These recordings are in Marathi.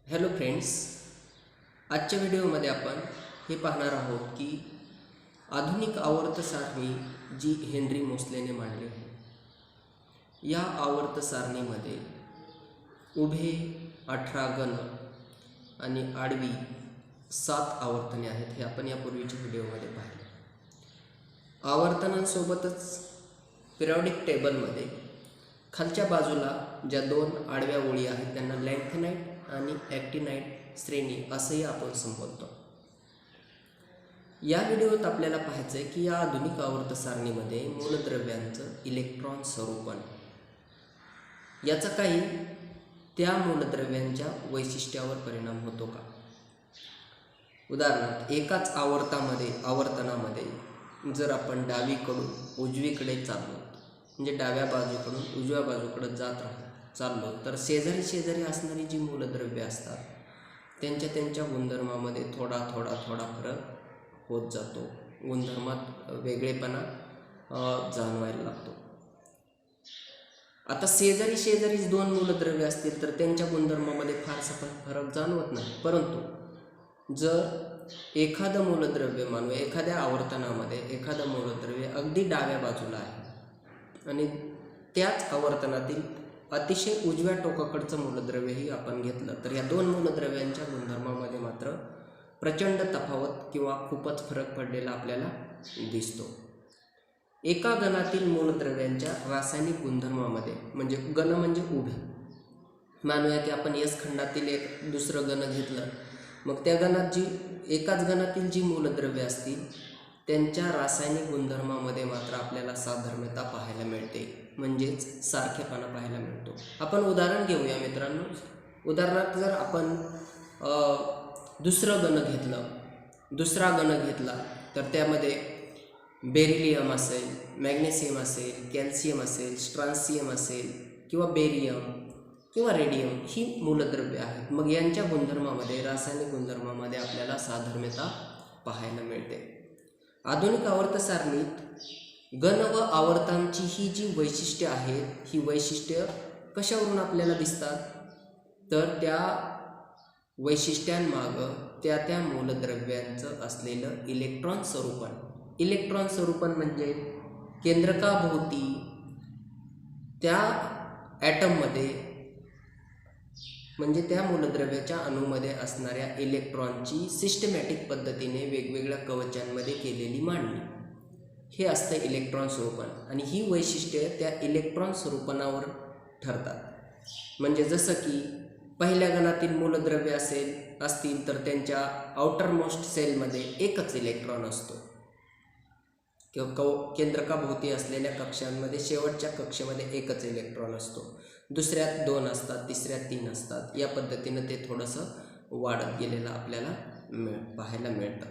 हॅलो फ्रेंड्स, आजच्या व्हिडिओमध्ये आपण हे पाहणार आहोत की आधुनिक आवर्त सारणी जी हेनरी मोसलेने मांडली आहे. या आवर्त सारणीमध्ये उभे 18 गण आणि आडवी 7 आवर्तने आहेत. हे आपण यापूर्वीच्या व्हिडिओमध्ये पाहिले. आवर्तनांसोबतच पिरियॉडिक टेबलमध्ये खालच्या बाजूला ज्या दोन आडव्या ओळी आहेत त्यांना लॅन्थेनाइट आणि ॲक्टिनाइट श्रेणी असंही आपण संबोधतो. या व्हिडिओत आपल्याला पाहायचं आहे की या आधुनिक आवर्त सारणीमध्ये मूलद्रव्यांचं इलेक्ट्रॉन स्वरूपन याचा काही त्या मूलद्रव्यांच्या वैशिष्ट्यावर परिणाम होतो का. उदाहरणार्थ, एकाच आवर्तनामध्ये जर आपण डावीकडून उजवीकडे चाललो, म्हणजे डाव्या बाजूकडून उजव्या बाजूकडे चाललो तर शेजारी शेजारी असणारी जी मूलद्रव्ये असतात त्यांच्या गुणधर्मामध्ये थोडा फरक होत जातो. गुणधर्मात वेगळेपणा जाणवायला लागतो. आता शेजारीच दोन मूलद्रव्ये असतील तर त्यांच्या गुणधर्मामध्ये फारसा फरक जाणवत नाही. परंतु जर एखादं मूलद्रव्य मानू, एखाद्या आवर्तनामध्ये एखादं मूलद्रव्य अगदी डाव्या बाजूला आहे आणि त्याच आवर्तनातील अतिशय उजव्या टोकाकडचं मूलद्रव्यही आपण घेतलं तर या दोन मूलद्रव्यांच्या गुणधर्मामध्ये मात्र प्रचंड तफावत किंवा खूपच फरक पडलेला आपल्याला दिसतो. एका गणातील मूलद्रव्यांच्या रासायनिक गुणधर्मामध्ये, म्हणजे गण म्हणजे उभे, मानूया की आपण एस खंडातील एक दुसरं गण घेतलं, मग त्या गणात एकाच गणातील जी मूलद्रव्ये असतील त्यांच्या रासायनिक गुणधर्मामध्ये मात्र आपल्याला साधर्म्यता पाहायला मिळते, म्हणजेच सारखेपणा पाहायला मिळतो. आपण उदाहरण घेऊया मित्रांनो. उदाहरणार्थ, जर आपण दुसरा गण घेतला तर त्यामध्ये बेरिलियम असेल, मॅग्नेशियम असेल, कॅल्शियम असेल, स्ट्रान्सियम असेल किंवा बेरियम किंवा रेडियम ही मूलद्रव्ये आहेत. मग यांच्या गुणधर्मामध्ये, रासायनिक गुणधर्मामध्ये आपल्याला साधर्म्यता पाहायला मिळते. आधुनिक आवर्त सारणीत गण व आवर्तांची ही जी वैशिष्ट्ये आहेत, ही वैशिष्ट्य कशावरून आपल्याला दिसतात तर त्या वैशिष्ट्यांमागं त्या मूलद्रव्यांचं असलेलं इलेक्ट्रॉन स्वरूपन म्हणजे केंद्रकाभोवती त्या ॲटममध्ये, म्हणजे त्या मूलद्रव्याच्या अणूमध्ये असणाऱ्या इलेक्ट्रॉनची सिस्टमॅटिक पद्धतीने वेगवेगळ्या कवचांमध्ये केलेली मांडणी, हे असतं इलेक्ट्रॉन स्वरूपन. आणि ही वैशिष्ट्ये त्या इलेक्ट्रॉन स्वरूपनावर ठरतात. म्हणजे जसं की पहिल्या गणातील मूलद्रव्य असतील तर त्यांच्या आउटर मोस्ट सेलमध्ये एकच इलेक्ट्रॉन असतो, किंवा केंद्रकाभोवती असलेल्या कक्षांमध्ये शेवटच्या कक्षेमध्ये एकच इलेक्ट्रॉन असतो. दुसऱ्यात 2 असतात, तिसऱ्यात 3 असतात. या पद्धतीनं ते थोडंसं वाढत गेलेलं आपल्याला पाहायला मिळतं.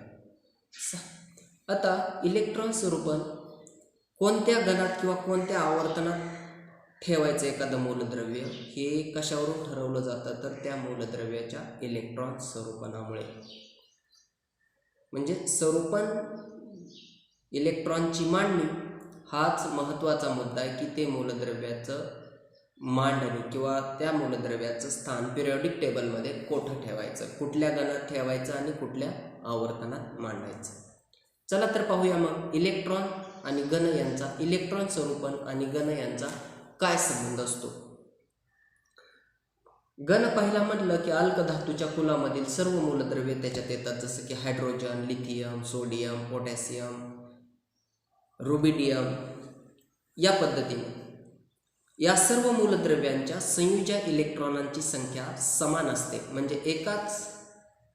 आता इलेक्ट्रॉन स्वरूपन कोणत्या गणात किंवा कोणत्या आवर्तनात ठेवायचं एखादं मूलद्रव्य, हे कशावरून ठरवलं जातं तर त्या मूलद्रव्याच्या इलेक्ट्रॉन स्वरूपनामुळे. म्हणजे स्वरूपन, इलेक्ट्रॉनची मांडणी हाच महत्त्वाचा मुद्दा आहे की ते मूलद्रव्याचं मांडणी किंवा त्या मूलद्रव्याचं स्थान पिरियॉडिक टेबलमध्ये कोठं ठेवायचं, कुठल्या गणात ठेवायचं आणि कुठल्या आवर्तनात मांडायचं. चला तर पाहूया मग इलेक्ट्रॉन आणि गण यांचा, इलेक्ट्रॉन स्वरूपन आणि गण यांचा काय संबंध असतो. गण पहिला म्हटलं की अल्क धातूच्या कुलामधील सर्व मूलद्रव्ये त्याच्यात येतात, जसं की hydrogen, lithium, sodium, potassium, rubidium. या पद्धतीने या सर्व मूलद्रव्यांच्या संयुजा इलेक्ट्रॉनांची संख्या समान असते. म्हणजे एकाच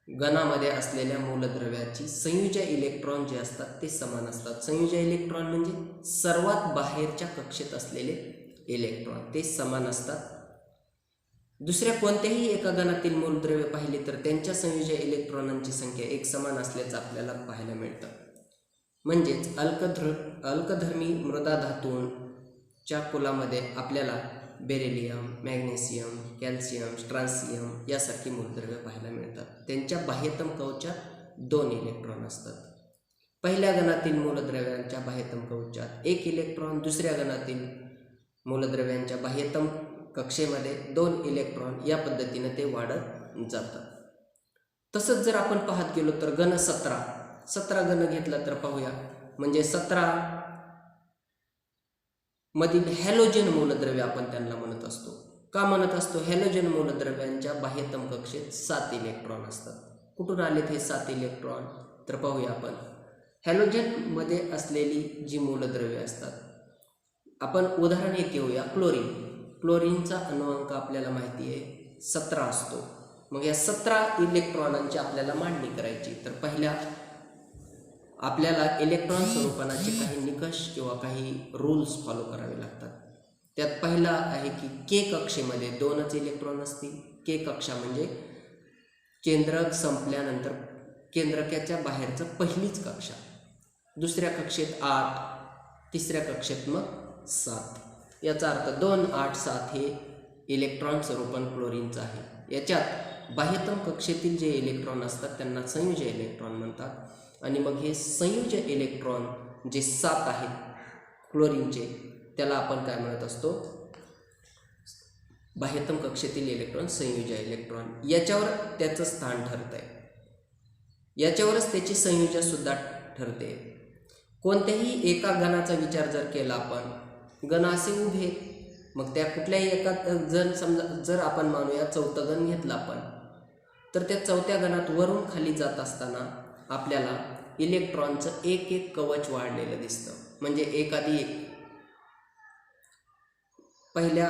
गणामध्ये असलेल्या मूलद्रव्याची संयुजा इलेक्ट्रॉन जे असतात ते समान असतात. संयुजा इलेक्ट्रॉन म्हणजे सर्वात बाहेरच्या कक्षेत असलेले इलेक्ट्रॉन, ते समान असतात. दुसऱ्या कोणत्याही एका गणातील मूलद्रव्य पाहिली तर त्यांच्या संयुजा इलेक्ट्रॉनांची संख्या एक समान असल्याचं आपल्याला पाहायला मिळतं. म्हणजेच अल्कधर्मी मृदा धातूंच्या कुलामध्ये आपल्याला बेरिलियम, मॅग्नेशियम, कॅल्शियम, स्ट्रान्सियम यासारखी मूलद्रव्ये पाहायला मिळतात. त्यांच्या बाह्यतम कवचात 2 इलेक्ट्रॉन असतात. पहिल्या गणातील मूलद्रव्यांच्या बाह्यतम कवचात 1 इलेक्ट्रॉन, दुसऱ्या गणातील मूलद्रव्यांच्या बाह्यतम कक्षेमध्ये 2 इलेक्ट्रॉन. या पद्धतीने ते वाढत जातात. तसंच जर आपण पाहत गेलो तर घन 17 घन घेतला तर पाहूया, म्हणजे 17 मधील हॅलोजन मूलद्रव्य आपण त्यांना म्हणत असतो. का म्हणत असतो? हॅलोजन मूलद्रव्यांच्या बाह्यतम कक्षेत 7 इलेक्ट्रॉन असतात. कुठून आलेत हे 7 इलेक्ट्रॉन? तर पाहूया आपण. हॅलोजनमध्ये असलेली जी मूलद्रव्ये असतात, आपण उदाहरण एक घेऊया, क्लोरीनचा अणुअंक आपल्याला माहिती आहे 17 असतो. मग या 17 इलेक्ट्रॉनांची आपल्याला मांडणी करायची. तर पहिल्या आपल्याला इलेक्ट्रॉन स्वरूपनाचे काही निकष किंवा काही रूल्स फॉलो करावे लागतात. त्यात पहिला आहे की के कक्षेमध्ये 2च इलेक्ट्रॉन असतील. के कक्षा म्हणजे केंद्रक संपल्यानंतर केंद्रकाच्या बाहेरचं पहिलीच कक्षा. दुसऱ्या कक्षेत 8, तिसऱ्या कक्षेत मग 7. याचा अर्थ 2, 8, 7 हे इलेक्ट्रॉन स्वरूपन क्लोरीनचं आहे. याच्यात बाह्यतम कक्षेतील जे इलेक्ट्रॉन असतात त्यांना संयुज इलेक्ट्रॉन म्हणतात. आणि मग हे संयुज इलेक्ट्रॉन जे 7 आहेत क्लोरीनचे, त्याला आपण काय म्हणत असतो? बाह्यतम कक्षेतील इलेक्ट्रॉन, संयुज इलेक्ट्रॉन. याच्यावर त्याचं स्थान ठरत आहे, याच्यावरच त्याची संयुजा सुद्धा ठरते. कोणत्याही एका गणाचा विचार जर केला आपण, गण असे उभे, मग त्या कुठल्याही एका जण, समजा जर आपण मानूया 4थं गण घेतलं आपण, तर त्या 4थ्या गणात वरून खाली जात असताना आपल्याला इलेक्ट्रॉनचं एक एक कवच वाढलेलं दिसतं. म्हणजे एखादी पहिल्या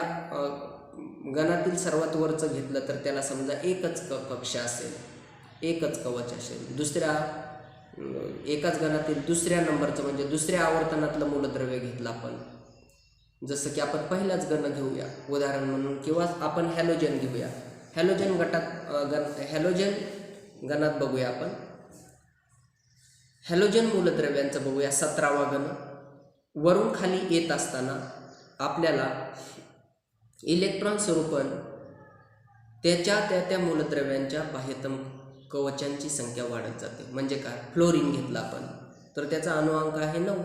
गणातील सर्वात वरचं घेतलं तर त्याला समजा एकच कक्षा असेल, एकच कवच असेल. दुसऱ्या एकाच गणातील दुसऱ्या नंबरचं म्हणजे दुसऱ्या आवर्तनातलं मूलद्रव्य घेतलं आपण, जसं की आपण पहिलाच गण घेऊया उदाहरण म्हणून, किंवा आपण हॅलोजन घेऊया. हॅलोजन गणात बघूया आपण, हॅलोजन मूलद्रव्यांचं बघूया 17वा गण. वरून खाली येत असताना आपल्याला इलेक्ट्रॉन स्वरूपन त्या मूलद्रव्यांच्या बाह्यतम कवचांची संख्या वाढत जाते. म्हणजे काय? फ्लोरीन घेतला आपण तर त्याचा अणुअंक आहे 9.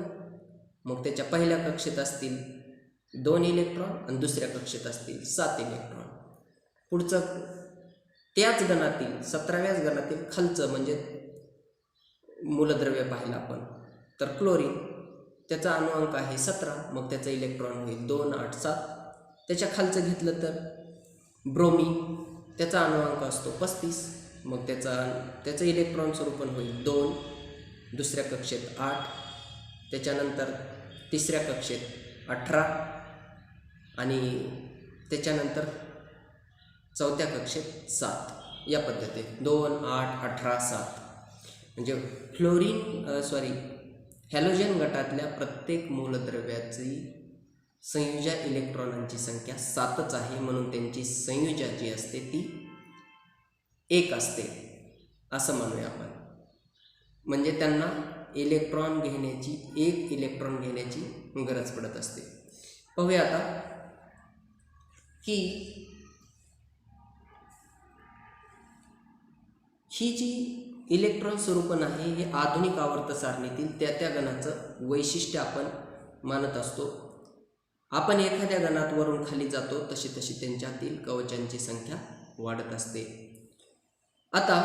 मग त्याच्या पहिल्या कक्षेत असतील 2 इलेक्ट्रॉन आणि दुसऱ्या कक्षेत असतील 7 इलेक्ट्रॉन. पुढचं त्याच गणातील 17व्याच गणातील खालचं म्हणजे मूलद्रव्य पाहिलं आपण तर क्लोरीन, त्याचा अणुअंक आहे 17. मग त्याचा इलेक्ट्रॉन होईल 2, 8, 7. त्याच्या खालचं घेतलं तर ब्रोमीन, त्याचा अणुअंक असतो 35. मग त्याचं इलेक्ट्रॉन स्वरूपन होईल 2, दुसऱ्या कक्षेत 8, त्याच्यानंतर तिसऱ्या कक्षेत 18 आणि त्याच्यानंतर 4थ्या कक्षेत 7. या पद्धतीने 2, 8, 18, 7. म्हणजे हॅलोजन गटातल्या प्रत्येक मूलद्रव्याची संयुजा इलेक्ट्रॉनांची संख्या 7च आहे. म्हणून त्यांची संयुजा जी असते ती 1 असते असं म्हणूया आपण. म्हणजे त्यांना एक इलेक्ट्रॉन घेण्याची गरज पडत असते. पाहूया आता की ही जी इलेक्ट्रॉन स्वरूपन आहे हे आधुनिक आवर्त सारणीतील त्या गणाचं वैशिष्ट्य आपण मानत असतो. आपण एखाद्या गणात वरून खाली जातो तशी त्यांच्यातील कवचांची संख्या वाढत असते. आता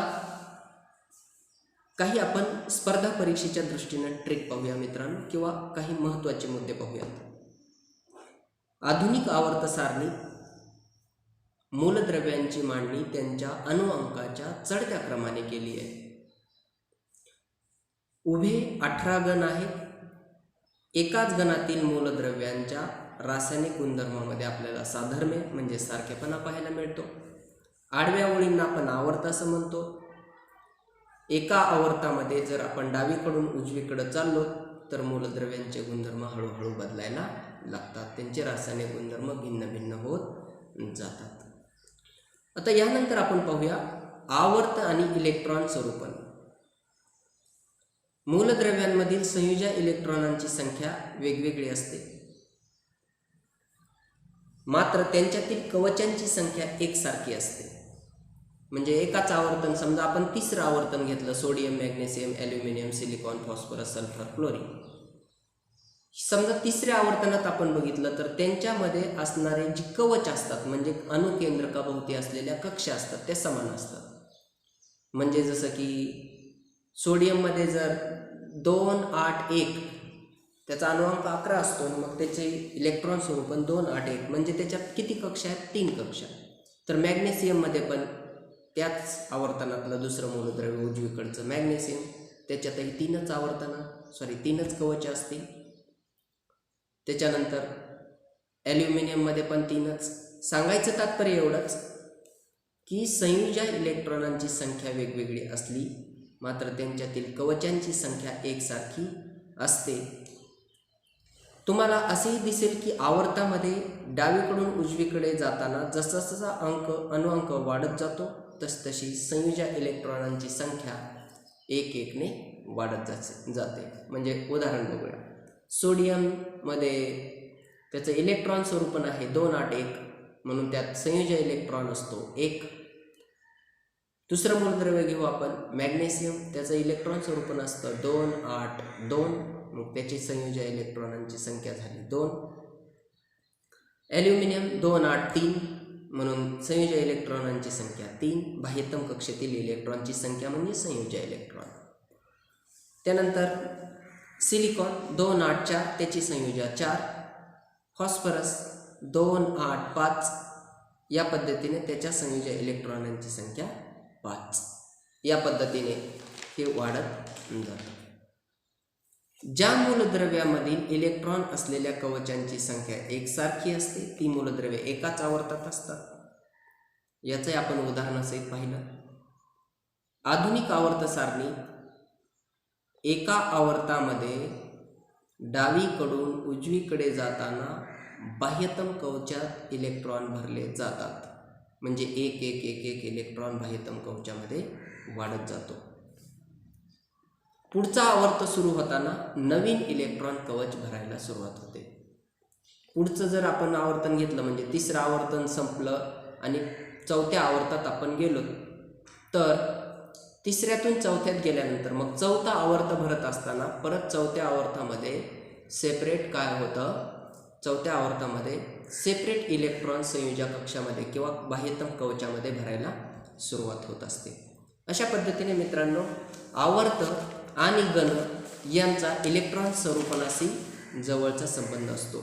काही आपण स्पर्धा परीक्षेच्या दृष्टीने ट्रिक पाहूया मित्रांनो, किंवा काही महत्त्वाचे मुद्दे पाहूयात. आधुनिक आवर्त सारणी मूलद्रव्यांची मांडणी त्यांच्या अणुअंकाच्या चढत्या क्रमाने केली आहे. उभे 18 गण आहेत. एकाच गणातील मूलद्रव्यांच्या रासायनिक गुणधर्मामध्ये आपल्याला साधर्म्य म्हणजे सारखेपणा पाहायला मिळतो. आडव्या ओळींना आपण आवर्त असं म्हणतो. एका आवर्तामध्ये जर आपण डावीकडून उजवीकडे चाललो तर मूलद्रव्यांचे गुणधर्म हळूहळू बदलायला लागतात, त्यांचे रासायनिक गुणधर्म भिन्न होत जातात. आता यानंतर आपण पाहूया आवर्त आणि इलेक्ट्रॉन स्वरूपन. मूलद्रव्यांमधील संयुजा इलेक्ट्रॉनांची संख्या वेगवेगळी असते, मात्र त्यांच्यातील कवचांची संख्या एकसारखी असते. म्हणजे एकाच आवर्तन, समजा आपण 3रं आवर्तन घेतलं, sodium, magnesium, aluminium, silicon, phosphorus, sulphur, chlorine. समजा तिसऱ्या आवर्तनात आपण बघितलं तर त्यांच्यामध्ये असणारे जी कवच असतात म्हणजे अणुकेंद्रकाभोवती असलेल्या कक्षा असतात त्या समान असतात. म्हणजे जसं की सोडियममध्ये जर 2, 8, 1 त्याचा अणुअंक 11 असतो आणि मग त्याचे इलेक्ट्रॉन स्वरूपन 2, 8, 1 म्हणजे त्याच्यात किती कक्षा आहेत? 3 कक्षा. तर मॅग्नेशियममध्ये पण त्याच आवर्तनातलं दुसरं मूलद्रव्य उजवीकडचं मॅग्नेशियम, त्याच्यातही 3च आवर्तनं 3च कवच असतील. त्याच्यानंतर ॲल्युमिनियममध्ये पण 3च. सांगायचं तात्पर्य एवढंच की संयोज्य इलेक्ट्रॉनांची संख्या वेगवेगळी असली मात्र त्यांच्यातील कवचांची संख्या एकसारखी असते. तुम्हाला असेही दिसेल की आवर्तामध्ये डावीकडून उजवीकडे जाताना जसा अणुअंक वाढत जातो तसतशी संयोज्य इलेक्ट्रॉनांची संख्या 1 ने वाढत जाते. म्हणजे उदाहरण बघूया. सोडियममध्ये त्याचं इलेक्ट्रॉन स्वरूपन आहे 2, 8, 1 म्हणून त्यात संयोज्य इलेक्ट्रॉन असतो 1. दुसरं मूलद्रव्य घेऊ आपण मॅग्नेशियम, त्याचं इलेक्ट्रॉन स्वरूपन असतं 2, 8, 2 मग त्याची संयोज्य इलेक्ट्रॉनांची संख्या झाली 2. ॲल्युमिनियम 2, 8, 3 म्हणून संयोज्य इलेक्ट्रॉनांची संख्या 3. बाह्यतम कक्षेतील इलेक्ट्रॉनची संख्या म्हणजे संयोज्य इलेक्ट्रॉन. त्यानंतर सिलिकॉन 2, 8, 4 त्याची संयोज्या 4. फॉस्फरस 2, 8, 5 या पद्धतीने त्याच्या संयोज्य इलेक्ट्रॉनांची संख्या 5. या पद्धतीने हे वाढत जातं. ज्या मूलद्रव्यामधील इलेक्ट्रॉन असलेल्या कवचांची संख्या एकसारखी असते ती मूलद्रव्ये एकाच आवर्तात असतात. याचे आपण उदाहरणासहित पाहिलं. आधुनिक आवर्त सारणी एका आवर्तामध्ये डावीकडून उजवीकडे जाताना बाह्यतम कवचात इलेक्ट्रॉन भरले जातात. म्हणजे 1, 1, 1, 1 इलेक्ट्रॉन बाह्यतम कवचामध्ये वाढत जातो. पुढचा आवर्त सुरू होताना नवीन इलेक्ट्रॉन कवच भरायला सुरुवात होते. पुढचं जर आपण आवर्तन घेतलं म्हणजे तिसरं आवर्तन संपलं आणि चौथ्या आवर्तात आपण गेलो तर तिसऱ्यातून चौथ्यात गेल्यानंतर मग चौथा आवर्त भरत असताना परत चौथ्या आवर्तामध्ये सेपरेट काय होतं? चौथ्या आवर्तामध्ये सेपरेट इलेक्ट्रॉन संयोज्य कक्षामध्ये किंवा बाह्यतम कवचामध्ये भरायला सुरुवात होत असते. अशा पद्धतीने मित्रांनो आवर्त आणि गण यांचा इलेक्ट्रॉन स्वरूपनाशी जवळचा संबंध असतो.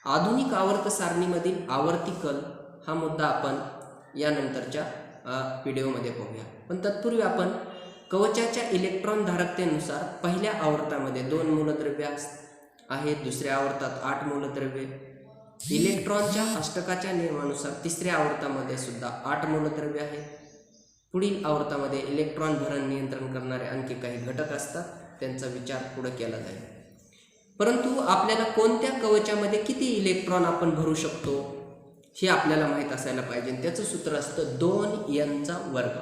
आधुनिक आवर्त सारणीमधील आवर्तिकल हा मुद्दा आपण यानंतरच्या व्हिडिओमध्ये पाहूया. पण तत्पूर्वी आपण कवचाच्या इलेक्ट्रॉन धारकतेनुसार पहिल्या आवर्तामध्ये 2 मूलद्रव्ये आहेत, दुसऱ्या आवर्तात 8 मूलद्रव्ये. इलेक्ट्रॉनच्या अष्टकाच्या नियमानुसार तिसऱ्या आवर्तामध्ये सुद्धा 8 मूलद्रव्ये आहेत. पुढील आवर्तामध्ये इलेक्ट्रॉन भरण नियंत्रण करणारे आणखी काही घटक असतात, त्यांचा विचार पुढे केला जाईल. परंतु आपल्याला कोणत्या कवचामध्ये किती इलेक्ट्रॉन आपण भरू शकतो हे आपल्याला माहीत असायला पाहिजे. त्याचं सूत्र असतं 2n चा वर्ग.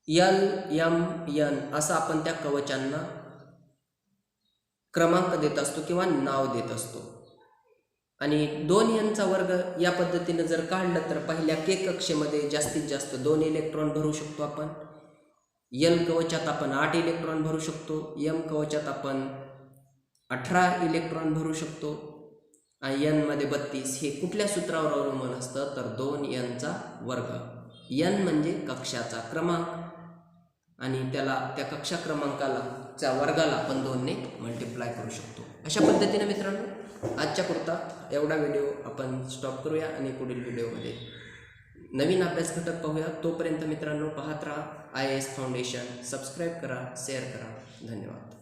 KLMN असं आपण त्या कवचांना क्रमांक देत असतो किंवा नाव देत असतो. आणि 2n चा वर्ग या पद्धतीने जर काढलं तर पहिल्या K कक्षेमध्ये जास्तीत जास्त 2 इलेक्ट्रॉन भरू शकतो आपण. L कवचात आपण 8 इलेक्ट्रॉन भरू शकतो. M कवचात आपण 18 इलेक्ट्रॉन भरू शकतो. आणि n मध्ये 32. हे कुठल्या सूत्रावर अवलंबून असतं तर 2n चा वर्ग. n म्हणजे कक्षाचा क्रमांक आणि त्याला त्या कक्षा क्रमांकाला च्या वर्गाला आपण 2 ने मल्टिप्लाय करू शकतो. अशा पद्धतीने मित्रांनो आजच्या पुरता एवढा व्हिडिओ आपण स्टॉप करूया आणि पुढील व्हिडिओमध्ये नवीन अभ्यास घटक पाहूया. तोपर्यंत मित्रांनो पाहत राहा IAS फाउंडेशन. सबस्क्राईब करा, शेअर करा. धन्यवाद.